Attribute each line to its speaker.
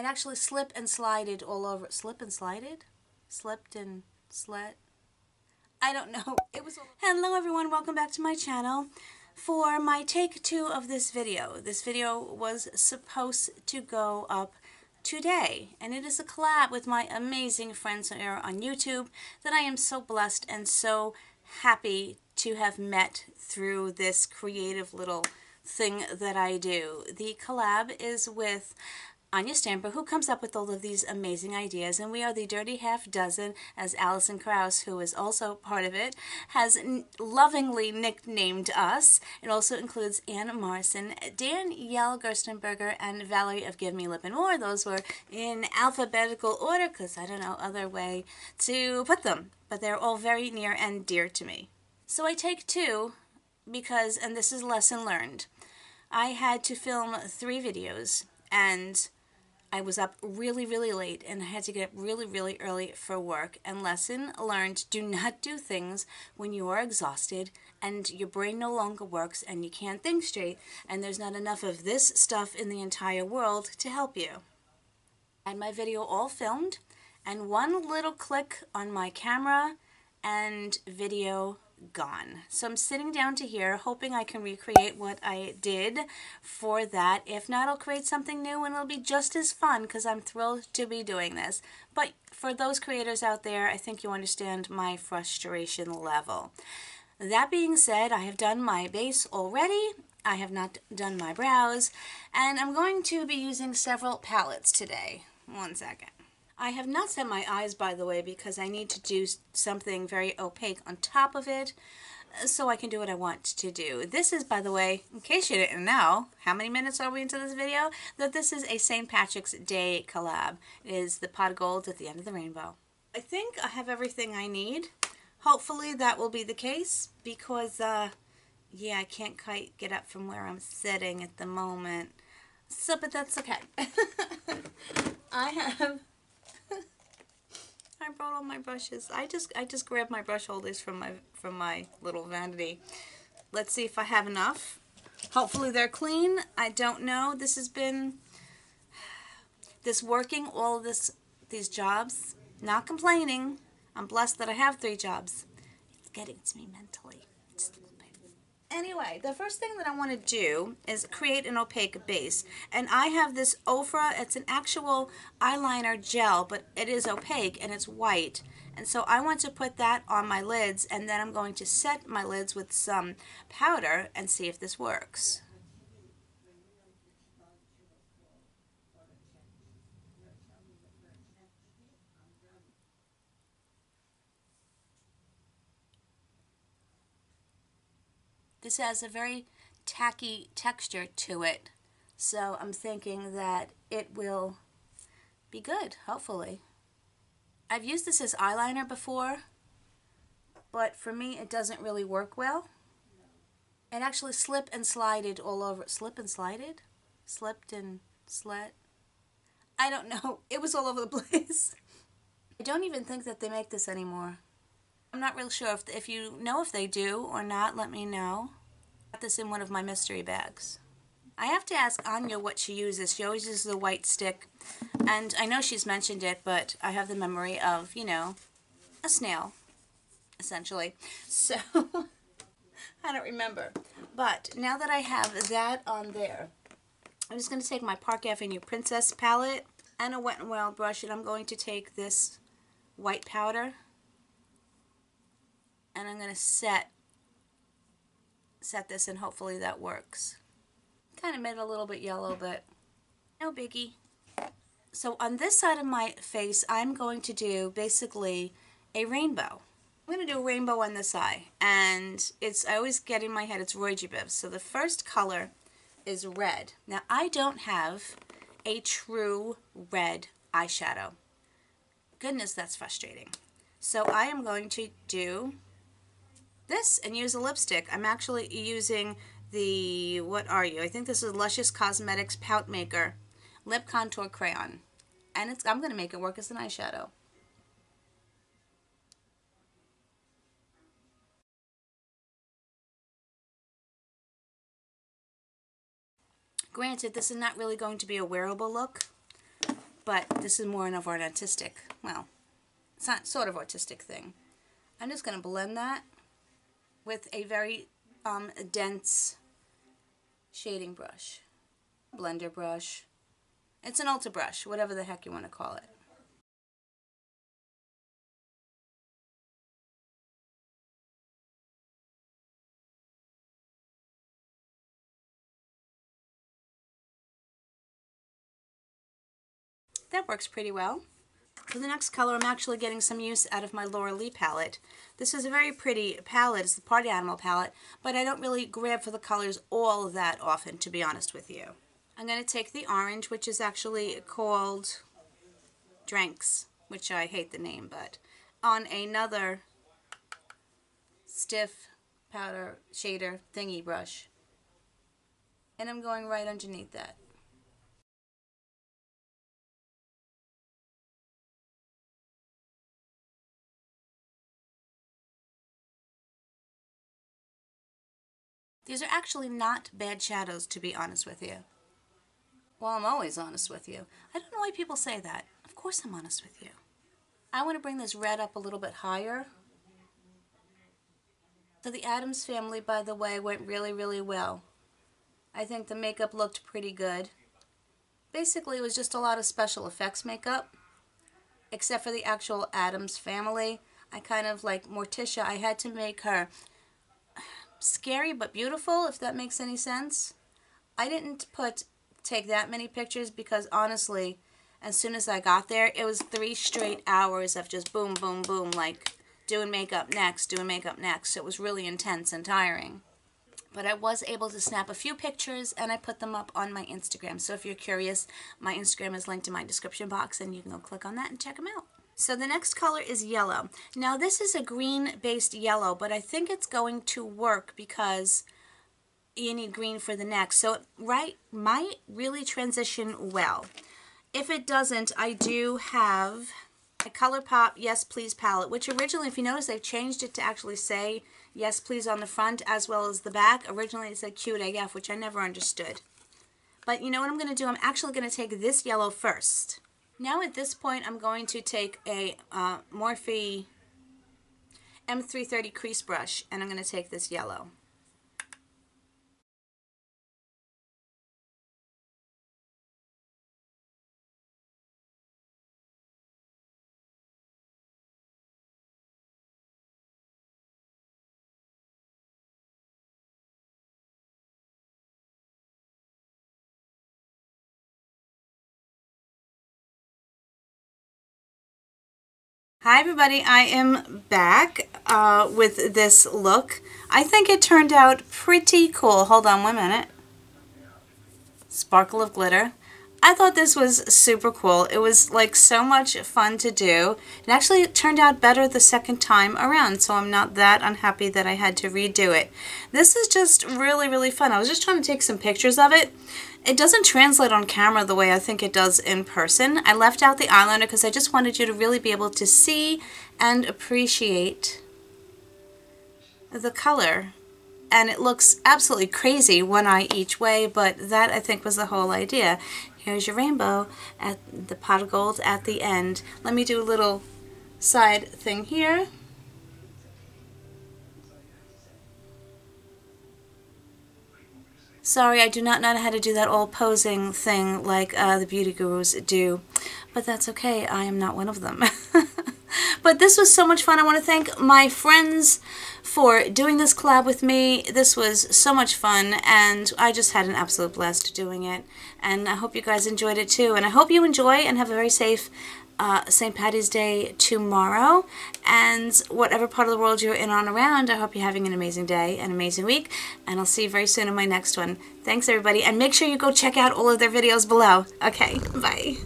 Speaker 1: It actually slipped and slided all over. Slip and slided? Slipped and slid? I don't know. It was. Hello everyone, welcome back to my channel. For my take 2 of this video was supposed to go up today, and it is a collab with my amazing friends here on YouTube that I am so blessed and so happy to have met through this creative little thing that I do. The collab is with Anya Stamper, who comes up with all of these amazing ideas, and we are the Dirty Half Dozen, as Allyson Krauss, who is also part of it, has lovingly nicknamed us. It also includes Aynne Morison, Danielle Gerstenberger, and Valerie of Gimme Lip and More. Those were in alphabetical order, because I don't know other way to put them, but they're all very near and dear to me. So I take 2 because, and this is lesson learned, I had to film 3 videos, and I was up really late, and I had to get up really early for work. And lesson learned, do not do things when you are exhausted and your brain no longer works and you can't think straight and there's not enough of this stuff in the entire world to help you. I had my video all filmed, and one little click on my camera and video gone. So I'm sitting down to here hoping I can recreate what I did for that. If not, I'll create something new and it'll be just as fun because I'm thrilled to be doing this. But for those creators out there, I think you understand my frustration level. That being said, I have done my base already. I have not done my brows, and I'm going to be using several palettes today. One second. I have not set my eyes, by the way, because I need to do something very opaque on top of it so I can do what I want to do. This is, by the way, in case you didn't know, how many minutes are we into this video, that this is a St. Patrick's Day collab. It is the pot of gold at the end of the rainbow. I think I have everything I need. Hopefully that will be the case because, yeah, I can't quite get up from where I'm sitting at the moment. So, but that's okay. I brought all my brushes. I just grabbed my brush holders from my little vanity. Let's see if I have enough. Hopefully they're clean. I don't know. This has been working all of these jobs. Not complaining. I'm blessed that I have 3 jobs. It's getting to me mentally. Just a little bit. Anyway, the first thing that I want to do is create an opaque base. And I have this Ofra. It's an actual eyeliner gel, but it is opaque and it's white. And so I want to put that on my lids, and then I'm going to set my lids with some powder and see if this works. This has a very tacky texture to it, so I'm thinking that it will be good, hopefully. I've used this as eyeliner before, but for me it doesn't really work well. It actually slipped and slided all over. Slip and slided? Slipped and slid? I don't know. It was all over the place. I don't even think that they make this anymore. I'm not real sure. If you know if they do or not, let me know. I got this in one of my mystery bags. I have to ask Anya what she uses. She always uses the white stick. And I know she's mentioned it, but I have the memory of, you know, a snail, essentially. So, I don't remember. But now that I have that on there, I'm just going to take my Park Avenue Princess palette and a Wet n Wild brush, and I'm going to take this white powder and I'm going to set this, and hopefully that works. Kind of made it a little bit yellow, but no biggie. So on this side of my face, I'm going to do basically a rainbow. I'm going to do a rainbow on this eye, and I always get in my head it's Roy G. Biv. So the first color is red. Now I don't have a true red eyeshadow. Goodness, that's frustrating. So I am going to do this and use a lipstick. I'm actually using the, what are you? I think this is Luscious Cosmetics Pout Maker Lip Contour Crayon. And I'm going to make it work as an eyeshadow. Granted, this is not really going to be a wearable look, but this is more of an artistic, well, it's not sort of artistic thing. I'm just going to blend that with a very dense shading brush, blender brush. It's an Ulta brush, whatever the heck you want to call it. That works pretty well. For the next color, I'm actually getting some use out of my Laura Lee palette. This is a very pretty palette. It's the Party Animal palette, but I don't really grab for the colors all that often, to be honest with you. I'm going to take the orange, which is actually called Drinks, which I hate the name, but on another stiff powder shader thingy brush. And I'm going right underneath that. These are actually not bad shadows, to be honest with you. Well, I'm always honest with you. I don't know why people say that. Of course I'm honest with you. I want to bring this red up a little bit higher. So the Addams Family, by the way, went really, really well. I think the makeup looked pretty good. Basically, it was just a lot of special effects makeup, except for the actual Addams Family. I kind of like Morticia. I had to make her scary but beautiful, if that makes any sense. I didn't take that many pictures because honestly, as soon as I got there, it was 3 straight hours of just boom, boom, boom, like doing makeup next, doing makeup next. It was really intense and tiring. But I was able to snap a few pictures and I put them up on my Instagram. So if you're curious, my Instagram is linked in my description box and you can go click on that and check them out. So the next color is yellow. Now this is a green-based yellow, but I think it's going to work because you need green for the next. So it might really transition well. If it doesn't, I do have a ColourPop Yes Please palette, which originally, if you notice, they've changed it to actually say Yes Please on the front as well as the back. Originally it said Cute AF, which I never understood. But you know what I'm going to do? I'm actually going to take this yellow first. Now at this point, I'm going to take a Morphe M330 crease brush, and I'm going to take this yellow. Hi everybody, I am back with this look. I think it turned out pretty cool. Hold on 1 minute. Sparkle of glitter. I thought this was super cool. It was like so much fun to do. It actually turned out better the second time around, so I'm not that unhappy that I had to redo it. This is just really, really fun. I was just trying to take some pictures of it. It doesn't translate on camera the way I think it does in person. I left out the eyeliner because I just wanted you to really be able to see and appreciate the color. And it looks absolutely crazy one eye each way, but that I think was the whole idea. Here's your rainbow at the pot of gold at the end. Let me do a little side thing here. Sorry, I do not know how to do that all posing thing like the beauty gurus do, but that's okay. I am not one of them. But this was so much fun. I want to thank my friends for doing this collab with me. This was so much fun, and I just had an absolute blast doing it. And I hope you guys enjoyed it too. And I hope you enjoy and have a very safe St. Patty's Day tomorrow. And whatever part of the world you're in on around, I hope you're having an amazing day, an amazing week. And I'll see you very soon in my next one. Thanks, everybody. And make sure you go check out all of their videos below. Okay, bye.